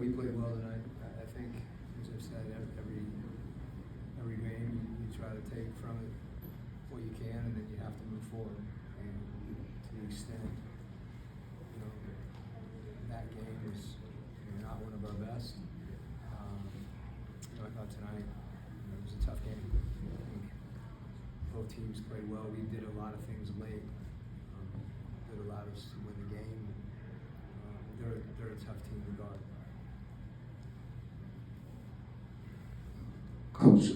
we played well tonight. I think, as I've said, every game you try to take from it what you can, and then you have to move forward. And to the extent, that game was not one of our best. I thought tonight it was a tough game. I think both teams played well. We did a lot of things late that allowed us to win the game. They're a tough team to guard. Coach,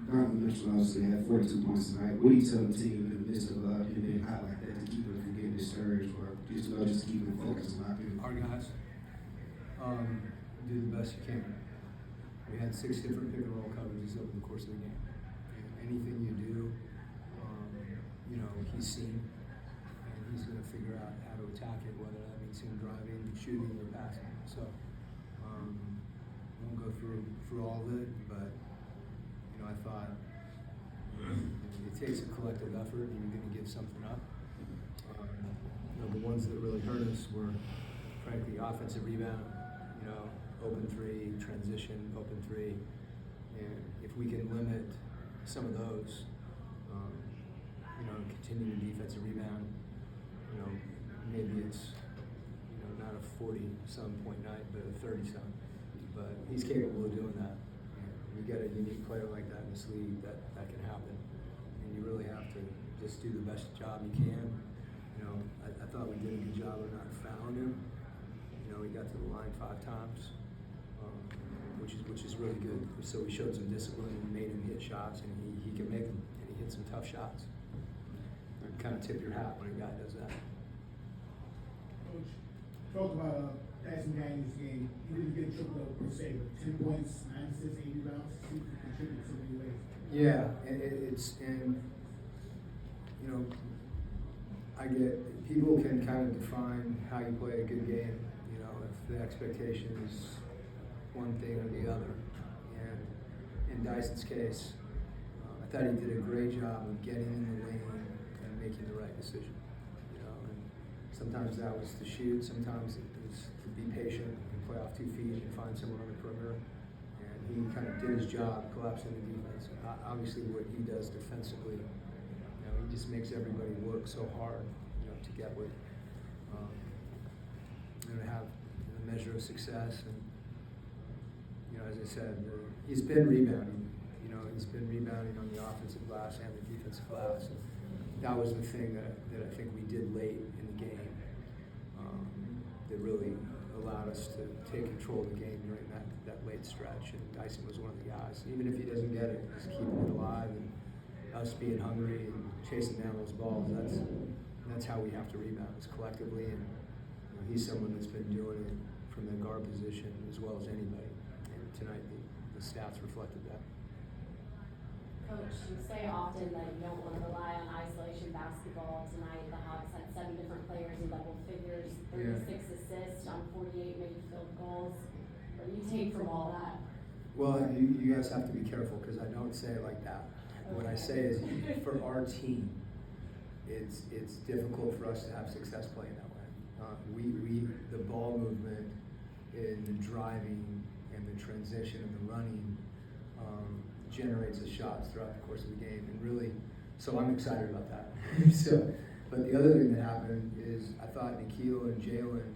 Donovan Mitchell obviously had 42 points tonight. What do you tell the team in the midst of him being hot like that to keep them from getting discouraged, or just keep them focused on it? Our guys do the best you can. We had 6 different pick and roll coverages over the course of the game. And anything you do, he's seen, and he's going to figure out how to attack it, whether that means him driving, shooting, or passing. So I won't go through all of it, but I thought it takes a collective effort, and you're going to give something up. The ones that really hurt us were, frankly, offensive rebound, open 3, transition, open 3, and if we can limit some of those, continue the defensive rebound, maybe it's, not a 40-some point night, but a 30-some, but he's capable of doing that. And you get a unique player like that in this league, that can happen, and you really have to just do the best job you can. I thought we did a good job of not fouling him. He got to the line 5 times, which is really good. So we showed some discipline and made him hit shots, and he can make them, and he hit some tough shots. You kind of tip your hat when a guy does that. Coach, talk about Dyson Daniels' game. He didn't get triple double per se, but 10 points, 9 assists, 8 rebounds. He contributed so many ways. Yeah, I get people can kind of define how you play a good game. If the expectation is one thing or the other. And in Dyson's case, I thought he did a great job of getting in the lane and making the right decision. And sometimes that was to shoot, sometimes it was to be patient and play off 2 feet and find someone on the perimeter. And he kind of did his job, collapsing the defense. Obviously, what he does defensively, he just makes everybody work so hard, to get with, to have a measure of success. And as I said, he's been rebounding. He's been rebounding on the offensive glass and the defensive glass. And that was the thing that I think we did late in the game that really allowed us to take control of the game during that late stretch. And Dyson was one of the guys. Even if he doesn't get it, just keeping it alive, and us being hungry and chasing down those balls. That's how we have to rebound, is collectively. And he's someone that's been doing it from the guard position as well as anybody. And tonight, the stats reflected that. Coach, you say often that you don't want to rely on isolation basketball. Tonight, the Hawks had 7 different players in double figures, 36 assists on 48 made field goals. What do you take from all that? Well, you guys have to be careful, because I don't say it like that. Okay. What I say is, for our team, it's difficult for us to have success playing that way. The ball movement and the driving and the transition and the running generates the shots throughout the course of the game, and really, so I'm excited about that. But the other thing that happened is I thought Nikhil and Jalen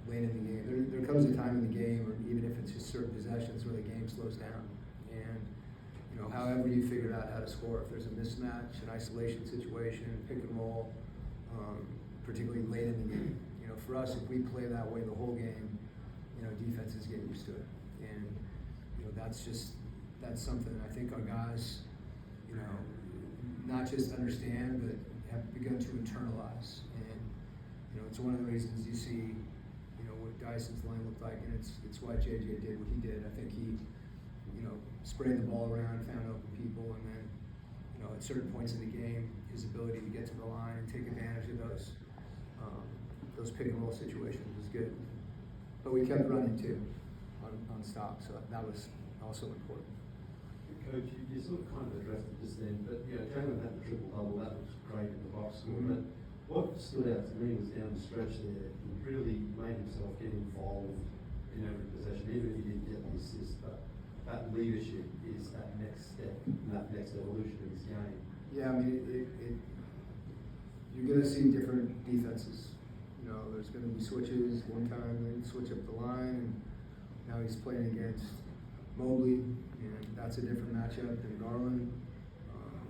late in the game, there comes a time in the game, or even if it's just certain possessions, where the game slows down. And however you figure out how to score, if there's a mismatch, an isolation situation, pick and roll, particularly late in the game. For us, if we play that way the whole game, defenses get used to it. And that's something I think our guys, not just understand, but have begun to internalize. And it's one of the reasons you see, what Dyson's line looked like, and it's why JJ did what he did. I think he, sprayed the ball around, found open people, and then, at certain points in the game, his ability to get to the line and take advantage of those pick and roll situations was good. But we kept running too on stop, so that was also important. Coach, you sort of kind of addressed it just then, but Jalen had the triple double. That was great in the box score. But what stood out to me was down the stretch there. He really made himself get involved in every possession, even if you didn't get the assist, but that leadership is that next step, and that next evolution of his game. Yeah, I mean, you're gonna see different defenses. You know, there's gonna be switches. One time they switch up the line, and now he's playing against Mobley, and that's a different matchup than Garland,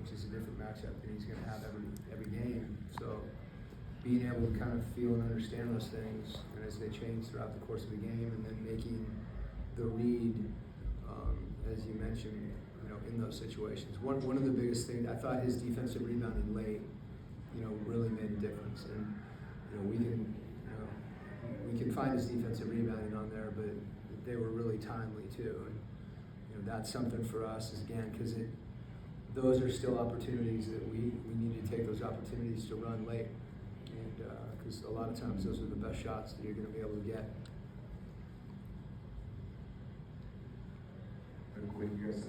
which is a different matchup than he's gonna have every game. So being able to kind of feel and understand those things, and as they change throughout the course of the game, and then making the read, as you mentioned, you know, in those situations. One of the biggest things, I thought his defensive rebounding late, you know, really made a difference. And you know, we can find his defensive rebounding on there, but they were really timely too. And you know, that's something for us, is again, because those are still opportunities that we need to take those opportunities to run late. And because a lot of times those are the best shots that you're going to be able to get. Quinn, you guys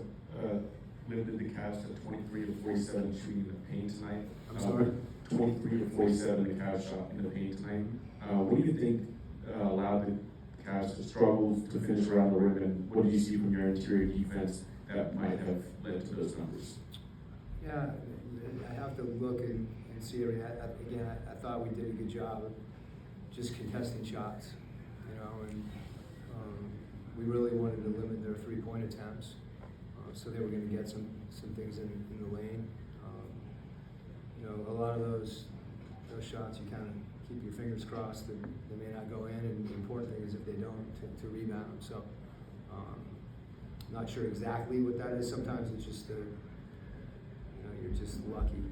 limited the Cavs to 23 to 47 shooting in the paint tonight. I'm sorry? 23 to 47 the Cavs shot in the paint tonight. What do you think allowed the Cavs to struggle to finish around the rim, and what did you see from your interior defense that might have led to those numbers? Yeah, I have to look and see. I thought we did a good job of just contesting shots, you know, and we really wanted to limit their three-point attempts, so they were going to get some things in the lane. You know, a lot of those shots, you kind of keep your fingers crossed that they may not go in, and the important thing is if they don't, to rebound. So, not sure exactly what that is. Sometimes it's just you know, you're just lucky,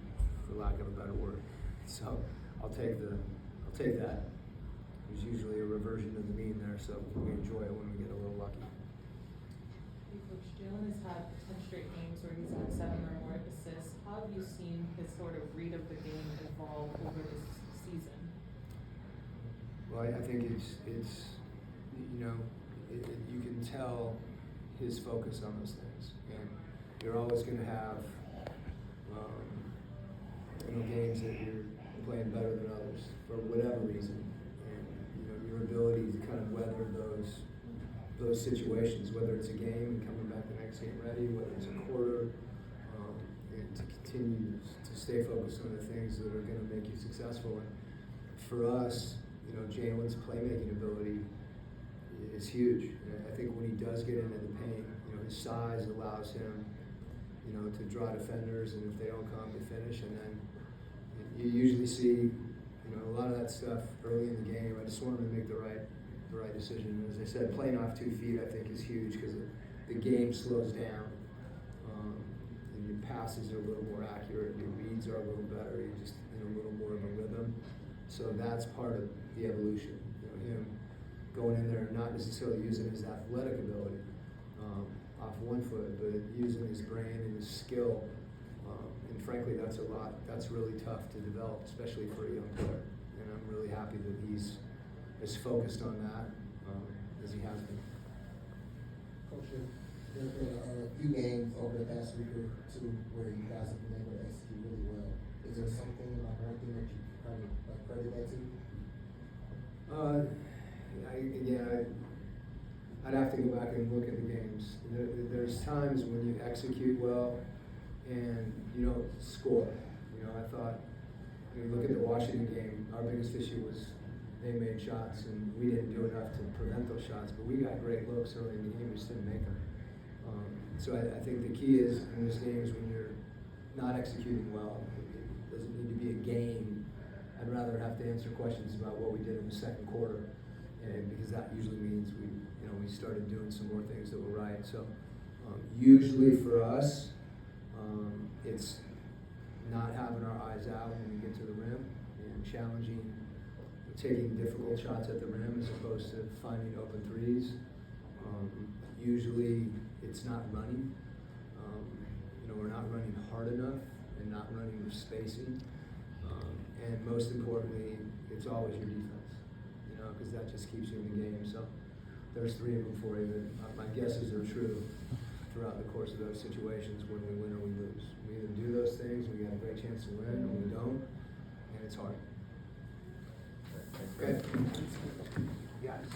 for lack of a better word. So, I'll take that. There's usually a reversion to the mean there, so we enjoy it when we get a little lucky. Hey, Coach, Jalen has had 10 straight games where he's had 7 or more assists. How have you seen his sort of read of the game evolve over this season? Well, I think it's you know, you can tell his focus on those things, and you're always going to have you know, games that you're playing better than others for whatever reason, and you know, your ability to kind of weather those situations, whether it's a game and coming back the next game ready, whether it's a quarter, and to continue to stay focused on the things that are going to make you successful. And for us, you know, Jalen's playmaking ability is huge. And I think when he does get into the paint, you know, his size allows him, you know, to draw defenders, and if they don't come, to finish. And then you usually see, you know, a lot of that stuff early in the game. I just want him to make the right decision. As I said, playing off 2 feet, I think, is huge, because the game slows down, and your passes are a little more accurate, your reads are a little better, you're just in a little more of a rhythm. So that's part of the evolution. You know, him going in there and not necessarily using his athletic ability off 1 foot, but using his brain and his skill. And frankly, that's really tough to develop, especially for a young player. And I'm really happy that he's as focused on that as he has been. Coach, there's been a few games over the past week or two where you guys have been able to execute really well. Is there something, like one thing that you kind of credit that to? I'd have to go back and look at the games. There's times when you execute well and you don't score. You know, I thought, when you look at the Washington game, our biggest issue was they made shots and we didn't do enough to prevent those shots, but we got great looks early in the game, we just didn't make them. So I think the key is in those games when you're not executing well, it doesn't need to be a game. I'd rather have to answer questions about what we did in the second quarter, and because that usually means we started doing some more things that were right. So usually for us, it's not having our eyes out when we get to the rim and challenging, taking difficult shots at the rim as opposed to finding open threes. Usually it's not running. You know, we're not running hard enough and not running with spacing. And most importantly, it's always your defense, you know, because that just keeps you in the game. So there's 3 of them for you that my guesses are true throughout the course of those situations when we win or we lose. We either do those things, we got a great chance to win, or we don't, and it's hard. Okay.